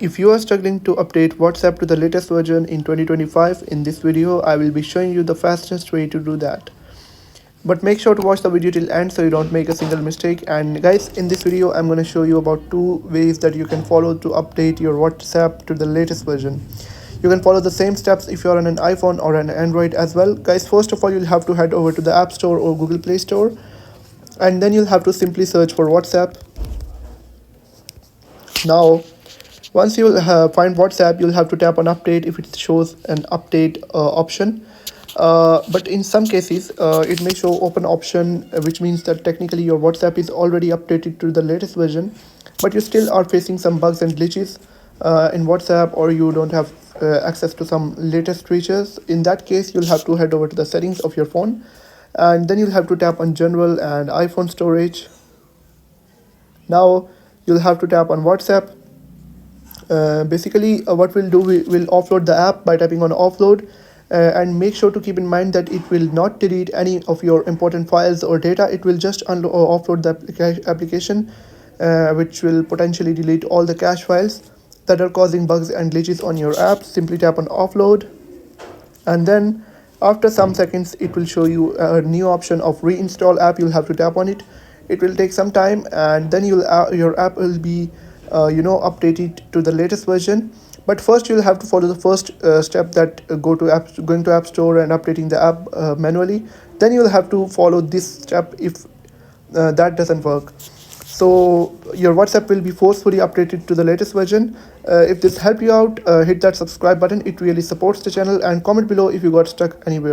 If you are struggling to update WhatsApp to the latest version in 2025, in this video I will be showing you the fastest way to do that. But make sure to watch the video till end so you don't make a single mistake. And guys, in this video I'm going to show you about 2 ways that you can follow to update your WhatsApp to the latest version. You can follow the same steps if you're on an iPhone or an Android as well. Guys, first of all, you'll have to head over to the App Store or Google Play Store, and then you'll have to simply search for WhatsApp. Now, once you find WhatsApp, you'll have to tap on update if it shows an update option. But in some cases, it may show open option, which means that technically your WhatsApp is already updated to the latest version, but you still are facing some bugs and glitches in WhatsApp, or you don't have access to some latest features. In that case, you'll have to head over to the settings of your phone, and then you'll have to tap on general and iPhone storage. Now you'll have to tap on WhatsApp. Basically, what we'll do, we will offload the app by tapping on offload, and make sure to keep in mind that it will not delete any of your important files or data. It will just offload the application, which will potentially delete all the cache files that are causing bugs and glitches on your app. Simply tap on offload, and then after some seconds it will show you a new option of reinstall app. You'll have to tap on it. It will take some time, and then your app will be updated to the latest version. But first you'll have to follow the first step, that going to App Store and updating the app manually. Then you'll have to follow this step if that doesn't work. So your WhatsApp will be forcefully updated to the latest version. If this helped you out, hit that subscribe button. It really supports the channel, and comment below if you got stuck anywhere.